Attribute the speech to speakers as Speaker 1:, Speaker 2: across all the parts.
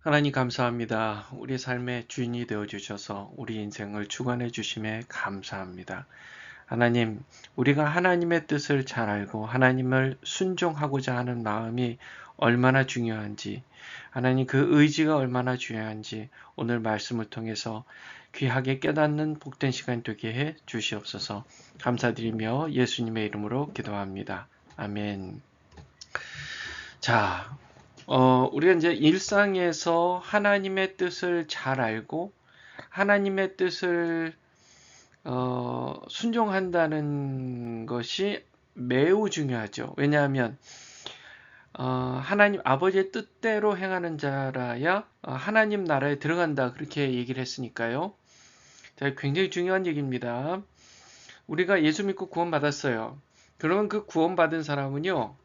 Speaker 1: 하나님 감사합니다. 우리 삶의 주인이 되어 주셔서 우리 인생을 주관해 주심에 감사합니다. 하나님, 우리가 하나님의 뜻을 잘 알고 하나님을 순종하고자 하는 마음이 얼마나 중요한지, 하나님 그 의지가 얼마나 중요한지 오늘 말씀을 통해서 귀하게 깨닫는 복된 시간 되게 해 주시옵소서. 감사드리며 예수님의 이름으로 기도합니다. 아멘. 자, 우리가 이제 일상에서 하나님의 뜻을 잘 알고 하나님의 뜻을 순종한다는 것이 매우 중요하죠. 왜냐하면 하나님 아버지의 뜻대로 행하는 자라야 하나님 나라에 들어간다 그렇게 얘기를 했으니까요. 자, 굉장히 중요한 얘기입니다. 우리가 예수 믿고 구원받았어요. 그러면 그 구원받은 사람은요.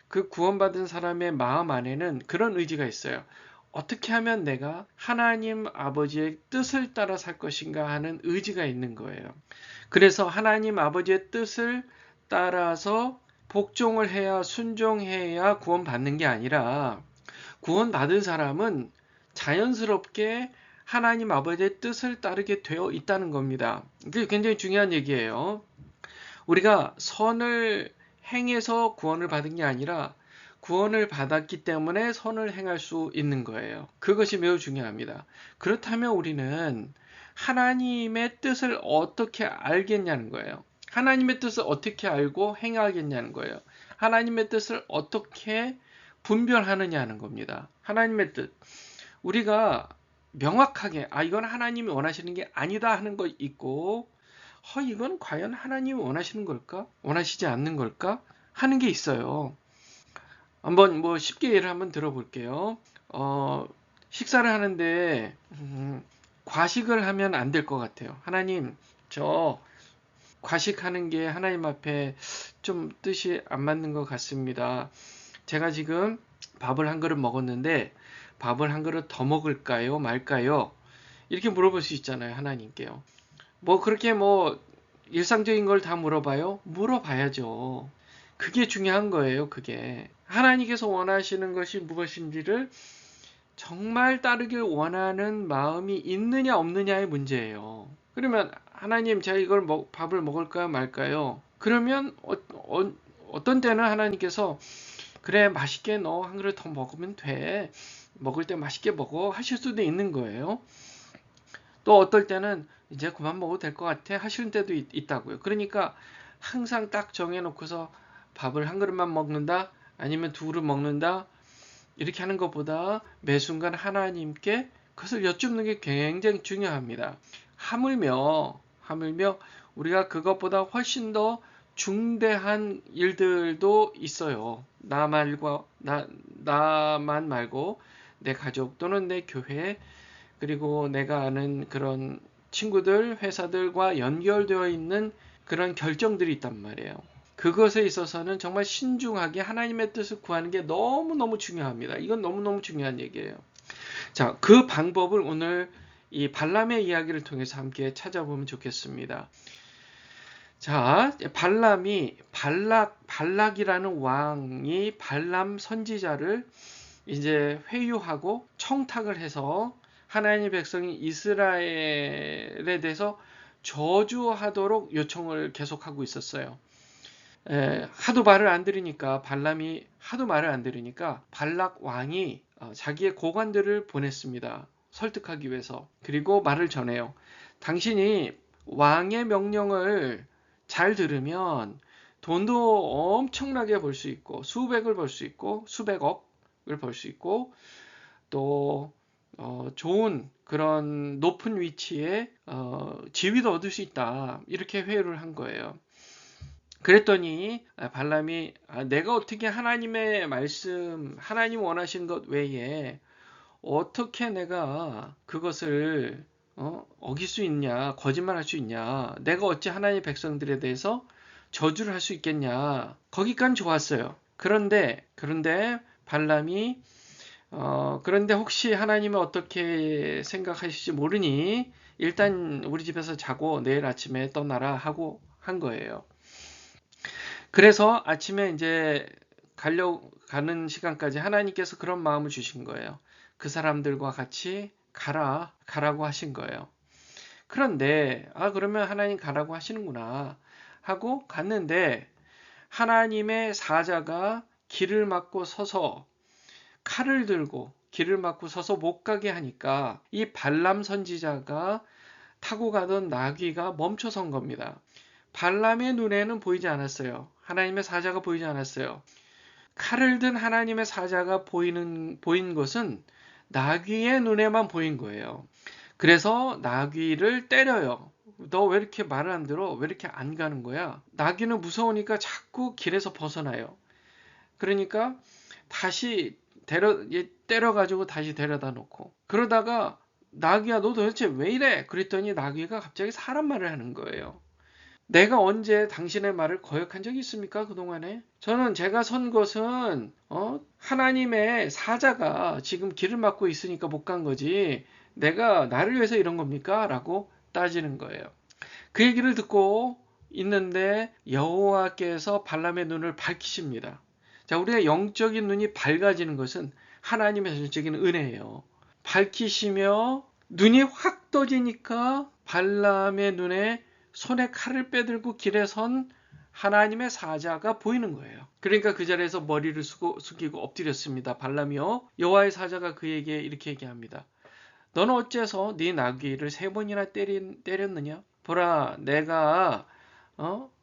Speaker 1: 그 구원받은 사람의 마음 안에는 그런 의지가 있어요. 어떻게 하면 내가 하나님 아버지의 뜻을 따라 살 것인가 하는 의지가 있는 거예요. 그래서 하나님 아버지의 뜻을 따라서 복종을 해야 순종해야 구원받는 게 아니라 구원받은 사람은 자연스럽게 하나님 아버지의 뜻을 따르게 되어 있다는 겁니다. 이게 굉장히 중요한 얘기예요. 우리가 선을 행해서 구원을 받은 게 아니라 구원을 받았기 때문에 선을 행할 수 있는 거예요. 그것이 매우 중요합니다. 그렇다면 우리는 하나님의 뜻을 어떻게 알겠냐는 거예요. 하나님의 뜻을 어떻게 알고 행하겠냐는 거예요. 하나님의 뜻을 어떻게 분별하느냐는 겁니다. 하나님의 뜻. 우리가 명확하게 이건 하나님이 원하시는 게 아니다 하는 거 있고 이건 과연 하나님이 원하시는 걸까? 원하시지 않는 걸까? 하는 게 있어요. 한번 쉽게 예를 한번 들어볼게요. 식사를 하는데 과식을 하면 안 될 것 같아요. 하나님, 저 과식하는 게 하나님 앞에 좀 뜻이 안 맞는 것 같습니다. 제가 지금 밥을 한 그릇 먹었는데 밥을 한 그릇 더 먹을까요? 말까요? 이렇게 물어볼 수 있잖아요. 하나님께요. 그렇게 일상적인 걸 다 물어봐요? 물어봐야죠. 그게 중요한 거예요, 그게. 하나님께서 원하시는 것이 무엇인지를 정말 따르길 원하는 마음이 있느냐 없느냐의 문제예요. 그러면 하나님 제가 이걸 밥을 먹을까요 말까요? 그러면 어떤 때는 하나님께서 그래 맛있게 너 한 그릇 더 먹으면 돼. 먹을 때 맛있게 먹어 하실 수도 있는 거예요. 또 어떨 때는 이제 그만 먹어도 될 것 같아 하시는 때도 있다고요. 그러니까 항상 딱 정해놓고서 밥을 한 그릇만 먹는다 아니면 두 그릇 먹는다 이렇게 하는 것보다 매 순간 하나님께 그것을 여쭙는 게 굉장히 중요합니다. 하물며 우리가 그것보다 훨씬 더 중대한 일들도 있어요. 나만 말고 내 가족 또는 내 교회 그리고 내가 아는 그런 친구들, 회사들과 연결되어 있는 그런 결정들이 있단 말이에요. 그것에 있어서는 정말 신중하게 하나님의 뜻을 구하는 게 너무너무 중요합니다. 이건 너무너무 중요한 얘기예요. 자, 그 방법을 오늘 이 발람의 이야기를 통해서 함께 찾아보면 좋겠습니다. 자, 발락이라는 왕이 발람 선지자를 이제 회유하고 청탁을 해서 하나님의 백성인 이스라엘에 대해서 저주하도록 요청을 계속하고 있었어요. 하도 말을 안 들으니까 발람이 하도 말을 안 들으니까 발락 왕이 자기의 고관들을 보냈습니다. 설득하기 위해서. 그리고 말을 전해요. 당신이 왕의 명령을 잘 들으면 돈도 엄청나게 벌 수 있고 수백을 벌 수 있고 수백억을 벌 수 있고 또 좋은 그런 높은 위치에 지위도 얻을 수 있다. 이렇게 회유를 한 거예요. 그랬더니 발람이 내가 어떻게 하나님의 말씀, 하나님 원하시는 것 외에 어떻게 내가 그것을 어길 수 있냐, 거짓말할 수 있냐, 내가 어찌 하나님의 백성들에 대해서 저주를 할 수 있겠냐. 거기까지 좋았어요. 그런데 발람이 그런데 혹시 하나님은 어떻게 생각하실지 모르니 일단 우리 집에서 자고 내일 아침에 떠나라 하고 한 거예요. 그래서 아침에 이제 가는 시간까지 하나님께서 그런 마음을 주신 거예요. 그 사람들과 같이 가라고 하신 거예요. 그런데 그러면 하나님 가라고 하시는구나 하고 갔는데 하나님의 사자가 길을 막고 서서 칼을 들고 길을 막고 서서 못 가게 하니까 이 발람 선지자가 타고 가던 나귀가 멈춰선 겁니다. 발람의 눈에는 보이지 않았어요. 하나님의 사자가 보이지 않았어요. 칼을 든 하나님의 사자가 보인 것은 나귀의 눈에만 보인 거예요. 그래서 나귀를 때려요. 너 왜 이렇게 말을 안 들어? 왜 이렇게 안 가는 거야? 나귀는 무서우니까 자꾸 길에서 벗어나요. 그러니까 다시 때려가지고 다시 데려다 놓고 그러다가 나귀야 너 도대체 왜 이래? 그랬더니 나귀가 갑자기 사람 말을 하는 거예요. 내가 언제 당신의 말을 거역한 적이 있습니까? 그동안에? 저는 제가 선 것은 하나님의 사자가 지금 길을 막고 있으니까 못 간 거지 내가 나를 위해서 이런 겁니까? 라고 따지는 거예요. 그 얘기를 듣고 있는데 여호와께서 발람의 눈을 밝히십니다. 자, 우리가 영적인 눈이 밝아지는 것은 하나님의 전적인 은혜예요. 밝히시며 눈이 확 떠지니까 발람의 눈에 손에 칼을 빼들고 길에 선 하나님의 사자가 보이는 거예요. 그러니까 그 자리에서 머리를 숙이고 엎드렸습니다. 발람이요. 여호와의 사자가 그에게 이렇게 얘기합니다. 너는 어째서 네 나귀를 3번이나 때렸느냐? 보라, 내가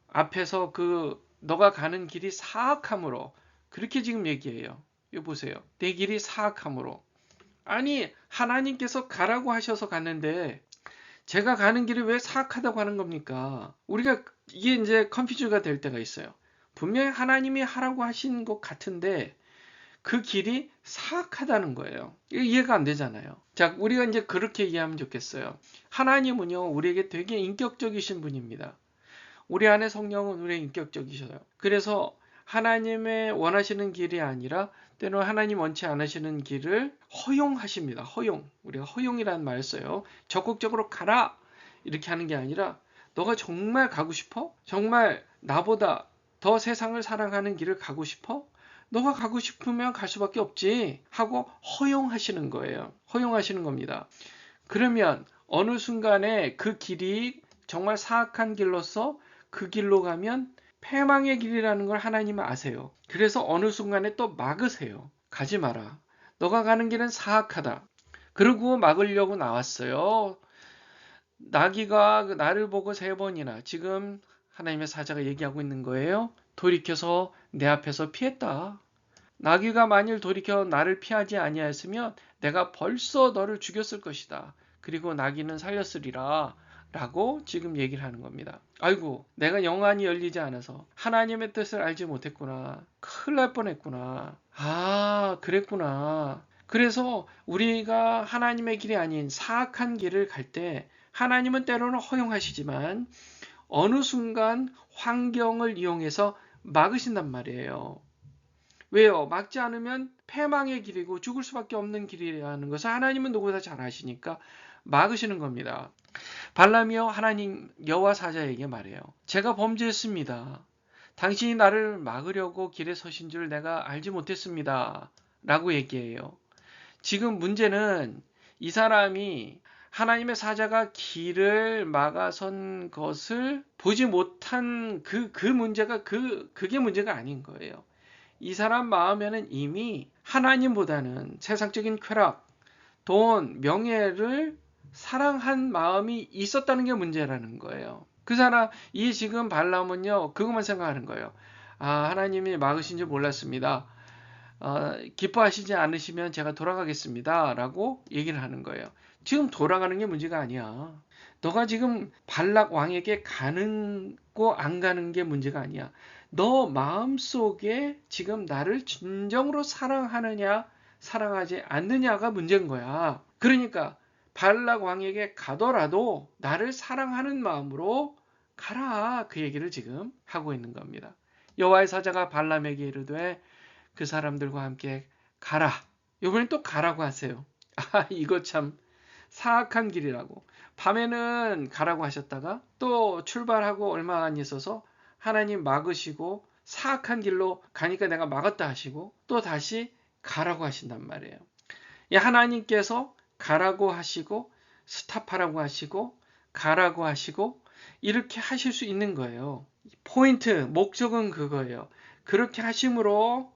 Speaker 1: 앞에서 너가 가는 길이 사악함으로 그렇게 지금 얘기해요. 이거 보세요. 내 길이 사악함으로. 아니 하나님께서 가라고 하셔서 갔는데 제가 가는 길이 왜 사악하다고 하는 겁니까? 우리가 이게 이제 컨퓨즈가 될 때가 있어요. 분명히 하나님이 하라고 하신 것 같은데 그 길이 사악하다는 거예요. 이해가 안 되잖아요. 자, 우리가 이제 그렇게 이해하면 좋겠어요. 하나님은요, 우리에게 되게 인격적이신 분입니다. 우리 안에 성령은 우리의 인격적이셔요. 그래서 하나님의 원하시는 길이 아니라 때로 하나님 원치 않으시는 길을 허용하십니다. 허용. 우리가 허용이라는 말을 써요. 적극적으로 가라 이렇게 하는 게 아니라 너가 정말 가고 싶어? 정말 나보다 더 세상을 사랑하는 길을 가고 싶어? 너가 가고 싶으면 갈 수밖에 없지 하고 허용하시는 거예요. 허용하시는 겁니다. 그러면 어느 순간에 그 길이 정말 사악한 길로서 그 길로 가면 패망의 길이라는 걸 하나님은 아세요. 그래서 어느 순간에 또 막으세요. 가지 마라. 너가 가는 길은 사악하다. 그러고 막으려고 나왔어요. 나귀가 나를 보고 3번이나 지금 하나님의 사자가 얘기하고 있는 거예요. 돌이켜서 내 앞에서 피했다. 나귀가 만일 돌이켜 나를 피하지 아니하였으면 내가 벌써 너를 죽였을 것이다. 그리고 나귀는 살렸으리라. 라고 지금 얘기를 하는 겁니다. 아이고, 내가 영안이 열리지 않아서 하나님의 뜻을 알지 못했구나. 큰일 날 뻔했구나. 그랬구나. 그래서 우리가 하나님의 길이 아닌 사악한 길을 갈 때 하나님은 때로는 허용하시지만 어느 순간 환경을 이용해서 막으신단 말이에요. 왜요? 막지 않으면 패망의 길이고 죽을 수밖에 없는 길이라는 것을 하나님은 누구보다 잘 아시니까 막으시는 겁니다. 발람이요 하나님 여호와 사자에게 말해요. 제가 범죄했습니다. 당신이 나를 막으려고 길에 서신 줄 내가 알지 못했습니다. 라고 얘기해요. 지금 문제는 이 사람이 하나님의 사자가 길을 막아선 것을 보지 못한 그 문제가 그게 문제가 아닌 거예요. 이 사람 마음에는 이미 하나님보다는 세상적인 쾌락, 돈, 명예를 사랑한 마음이 있었다는 게 문제라는 거예요. 이 지금 발람은요, 그것만 생각하는 거예요. 하나님이 막으신 줄 몰랐습니다. 기뻐하시지 않으시면 제가 돌아가겠습니다. 라고 얘기를 하는 거예요. 지금 돌아가는 게 문제가 아니야. 너가 지금 발락 왕에게 가는 거 안 가는 게 문제가 아니야. 너 마음속에 지금 나를 진정으로 사랑하느냐, 사랑하지 않느냐가 문제인 거야. 그러니까 발락 왕에게 가더라도 나를 사랑하는 마음으로 가라. 그 얘기를 지금 하고 있는 겁니다. 여호와의 사자가 발람에게 이르되 그 사람들과 함께 가라. 이번엔 또 가라고 하세요. 이거 참 사악한 길이라고. 밤에는 가라고 하셨다가 또 출발하고 얼마 안 있어서 하나님 막으시고 사악한 길로 가니까 내가 막았다 하시고 또 다시 가라고 하신단 말이에요. 하나님께서 가라고 하시고 스탑하라고 하시고 가라고 하시고 이렇게 하실 수 있는 거예요. 포인트, 목적은 그거예요. 그렇게 하심으로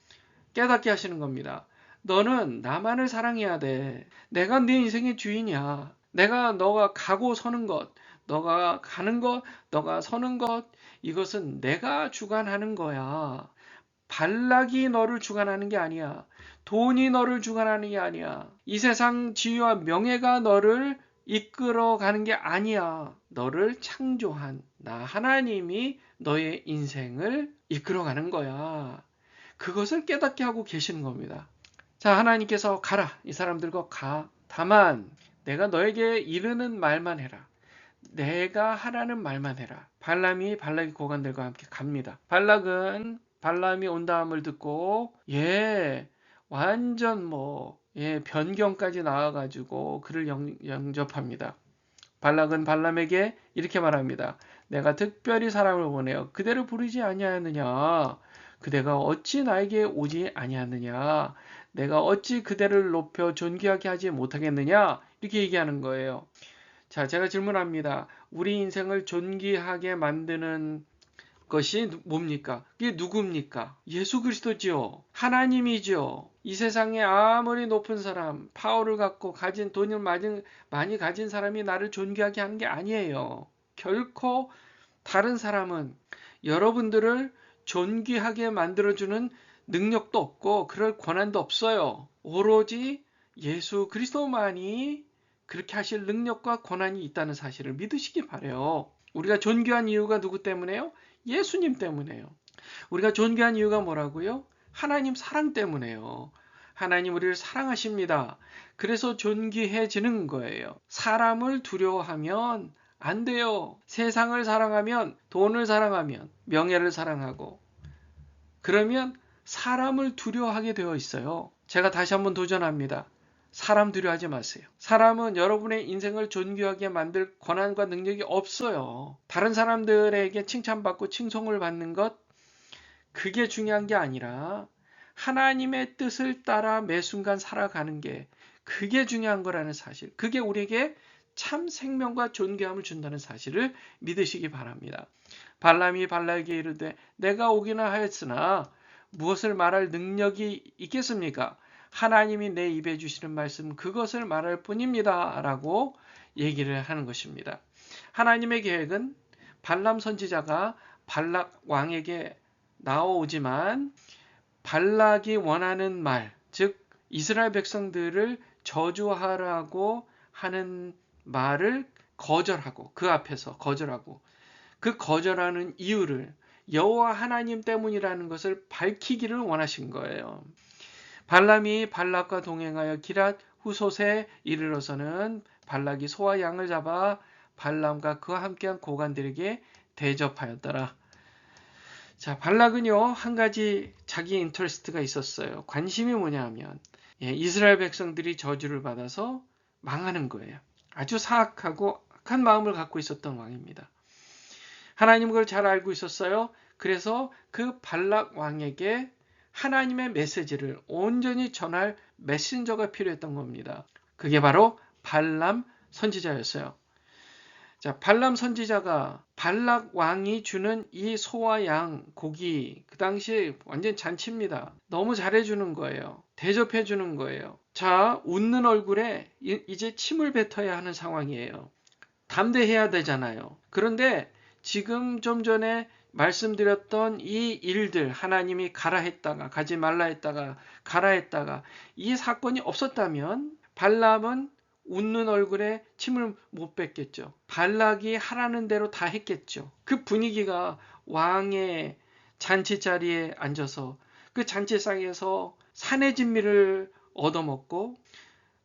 Speaker 1: 깨닫게 하시는 겁니다. 너는 나만을 사랑해야 돼. 내가 네 인생의 주인이야. 너가 가고 서는 것, 너가 가는 것, 너가 서는 것, 이것은 내가 주관하는 거야. 발락이 너를 주관하는 게 아니야. 돈이 너를 주관하는 게 아니야. 이 세상 지위와 명예가 너를 이끌어가는 게 아니야. 너를 창조한 나 하나님이 너의 인생을 이끌어가는 거야. 그것을 깨닫게 하고 계시는 겁니다. 자, 하나님께서 가라. 이 사람들과 가. 다만 내가 너에게 이르는 말만 해라. 내가 하라는 말만 해라. 발락이 고관들과 함께 갑니다. 발람이 온다함을 듣고 완전 변경까지 나와가지고 그를 영접합니다. 발락은 발람에게 이렇게 말합니다. 내가 특별히 사람을 보내어 그대를 부르지 아니하였느냐? 그대가 어찌 나에게 오지 아니하느냐? 내가 어찌 그대를 높여 존귀하게 하지 못하겠느냐? 이렇게 얘기하는 거예요. 자, 제가 질문합니다. 우리 인생을 존귀하게 만드는 것이 뭡니까? 이게 누굽니까? 예수 그리스도지요. 하나님이죠. 이 세상에 아무리 높은 사람, 파워를 갖고 돈을 많이 가진 사람이 나를 존귀하게 하는 게 아니에요. 결코 다른 사람은 여러분들을 존귀하게 만들어주는 능력도 없고 그럴 권한도 없어요. 오로지 예수 그리스도만이 그렇게 하실 능력과 권한이 있다는 사실을 믿으시기 바래요. 우리가 존귀한 이유가 누구 때문에요? 예수님 때문에요. 우리가 존귀한 이유가 뭐라고요? 하나님 사랑 때문에요. 하나님 우리를 사랑하십니다. 그래서 존귀해지는 거예요. 사람을 두려워하면 안 돼요. 세상을 사랑하면, 돈을 사랑하면, 명예를 사랑하고 그러면 사람을 두려워하게 되어 있어요. 제가 다시 한번 도전합니다. 사람 두려워하지 마세요. 사람은 여러분의 인생을 존귀하게 만들 권한과 능력이 없어요. 다른 사람들에게 칭찬받고 칭송을 받는 것, 그게 중요한 게 아니라 하나님의 뜻을 따라 매 순간 살아가는 게 그게 중요한 거라는 사실. 그게 우리에게 참 생명과 존귀함을 준다는 사실을 믿으시기 바랍니다. 발람이 발락에게 이르되 내가 오기나 하였으나 무엇을 말할 능력이 있겠습니까? 하나님이 내 입에 주시는 말씀 그것을 말할 뿐입니다. 라고 얘기를 하는 것입니다. 하나님의 계획은 발람 선지자가 발락 왕에게 나오지만 발락이 원하는 말, 즉 이스라엘 백성들을 저주하라고 하는 말을 거절하고 그 앞에서 거절하고 그 거절하는 이유를 여호와 하나님 때문이라는 것을 밝히기를 원하신 거예요. 발람이 발락과 동행하여 기랏 후솥에 이르러서는 발락이 소와 양을 잡아 발람과 그와 함께한 고관들에게 대접하였더라. 자, 발락은요 한 가지 자기 인터레스트가 있었어요. 관심이 뭐냐 하면 이스라엘 백성들이 저주를 받아서 망하는 거예요. 아주 사악하고 악한 마음을 갖고 있었던 왕입니다. 하나님 그걸 잘 알고 있었어요. 그래서 그 발락 왕에게 하나님의 메시지를 온전히 전할 메신저가 필요했던 겁니다. 그게 바로 발람 선지자였어요. 자, 발람 선지자가 발락 왕이 주는 이 소와 양, 고기, 그 당시 완전 잔치입니다. 너무 잘해주는 거예요. 대접해주는 거예요. 자, 웃는 얼굴에 이제 침을 뱉어야 하는 상황이에요. 담대해야 되잖아요. 그런데 지금 좀 전에 말씀드렸던 이 일들, 하나님이 가라 했다가 가지 말라 했다가 가라 했다가 이 사건이 없었다면 발람은 웃는 얼굴에 침을 못 뱉겠죠. 발락이 하라는 대로 다 했겠죠. 그 분위기가 왕의 잔치 자리에 앉아서 그 잔치상에서 산의 진미를 얻어먹고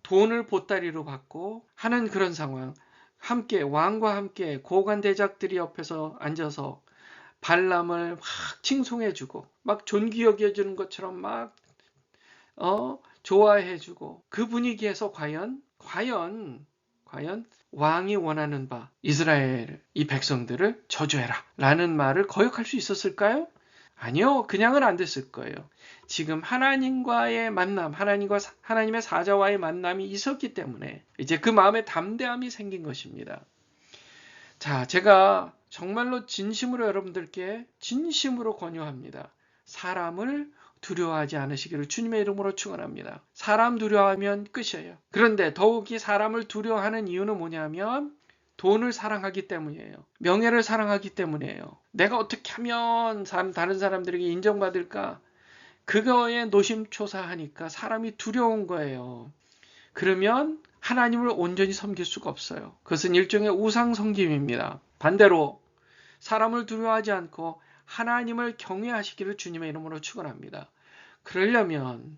Speaker 1: 돈을 보따리로 받고 하는 그런 상황. 함께 왕과 함께 고관 대작들이 옆에서 앉아서 발람을 막 칭송해주고 막 존귀 여겨주는 것처럼 막 좋아해주고 그 분위기에서 과연 왕이 원하는 바 이스라엘 이 백성들을 저주해라 라는 말을 거역할 수 있었을까요? 아니요, 그냥은 안 됐을 거예요. 지금 하나님과의 만남, 하나님의 사자와의 만남이 있었기 때문에 이제 그 마음에 담대함이 생긴 것입니다. 자, 제가 정말로 진심으로 여러분들께 진심으로 권유합니다. 사람을 두려워하지 않으시기를 주님의 이름으로 축원합니다. 사람 두려워하면 끝이에요. 그런데 더욱이 사람을 두려워하는 이유는 뭐냐면 돈을 사랑하기 때문이에요. 명예를 사랑하기 때문이에요. 내가 어떻게 하면 다른 사람들에게 인정받을까? 그거에 노심초사하니까 사람이 두려운 거예요. 그러면 하나님을 온전히 섬길 수가 없어요. 그것은 일종의 우상 섬김입니다. 반대로 사람을 두려워하지 않고 하나님을 경외하시기를 주님의 이름으로 축원합니다. 그러려면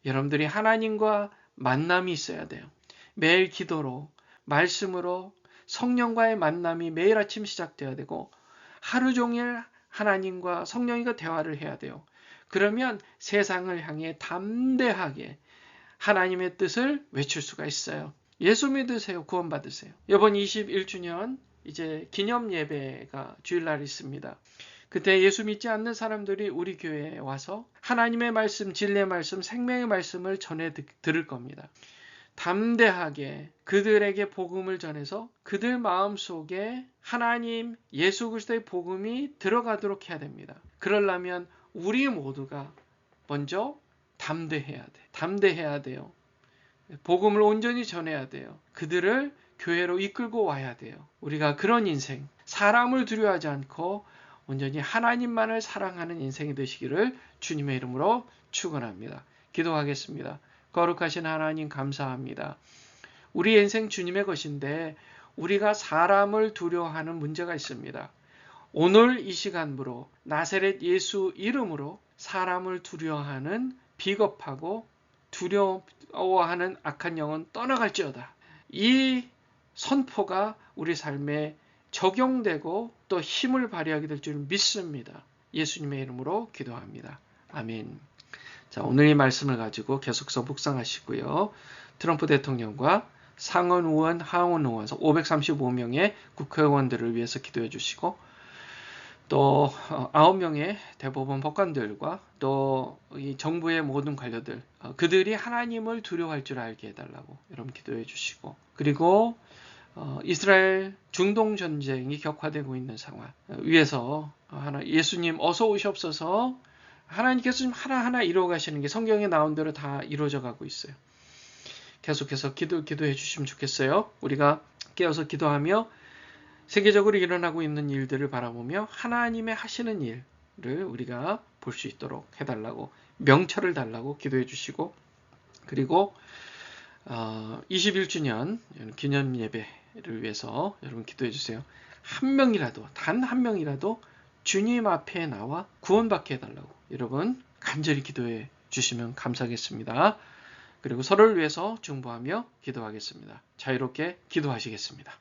Speaker 1: 여러분들이 하나님과 만남이 있어야 돼요. 매일 기도로, 말씀으로 성령과의 만남이 매일 아침 시작돼야 되고 하루 종일 하나님과 성령과 대화를 해야 돼요. 그러면 세상을 향해 담대하게 하나님의 뜻을 외칠 수가 있어요. 예수 믿으세요. 구원받으세요. 이번 21주년 이제 기념 예배가 주일날 있습니다. 그때 예수 믿지 않는 사람들이 우리 교회에 와서 하나님의 말씀, 진리의 말씀, 생명의 말씀을 전해 들을 겁니다. 담대하게 그들에게 복음을 전해서 그들 마음속에 하나님 예수 그리스도의 복음이 들어가도록 해야 됩니다. 그러려면 우리 모두가 먼저 담대해야 돼. 담대해야 돼요. 복음을 온전히 전해야 돼요. 그들을 교회로 이끌고 와야 돼요. 우리가 그런 인생, 사람을 두려워하지 않고 온전히 하나님만을 사랑하는 인생이 되시기를 주님의 이름으로 축원합니다. 기도하겠습니다. 거룩하신 하나님 감사합니다. 우리 인생 주님의 것인데 우리가 사람을 두려워하는 문제가 있습니다. 오늘 이 시간부로 나사렛 예수 이름으로 사람을 두려워하는 비겁하고 두려워하는 악한 영은 떠나갈지어다. 이 선포가 우리 삶에 적용되고 또 힘을 발휘하게 될 줄 믿습니다. 예수님의 이름으로 기도합니다. 아멘. 자, 오늘 이 말씀을 가지고 계속해서 묵상하시고요. 트럼프 대통령과 상원 의원, 하원 의원 535명의 국회의원들을 위해서 기도해 주시고 또 9명의 대법원 법관들과 또 이 정부의 모든 관료들 그들이 하나님을 두려워할 줄 알게 해달라고 여러분 기도해 주시고 그리고 이스라엘 중동 전쟁이 격화되고 있는 상황 위에서 예수님 어서 오시옵소서 하나님께서 지금 하나하나 이루어 가시는 게 성경에 나온 대로 다 이루어져 가고 있어요. 계속해서 기도해 주시면 좋겠어요. 우리가 깨어서 기도하며 세계적으로 일어나고 있는 일들을 바라보며 하나님의 하시는 일을 우리가 볼 수 있도록 해달라고 명철을 달라고 기도해 주시고 그리고 21주년 기념 예배를 위해서 여러분 기도해 주세요. 한 명이라도 단 한 명이라도 주님 앞에 나와 구원받게 해달라고 여러분 간절히 기도해 주시면 감사하겠습니다. 그리고 서로를 위해서 중보하며 기도하겠습니다. 자유롭게 기도하시겠습니다.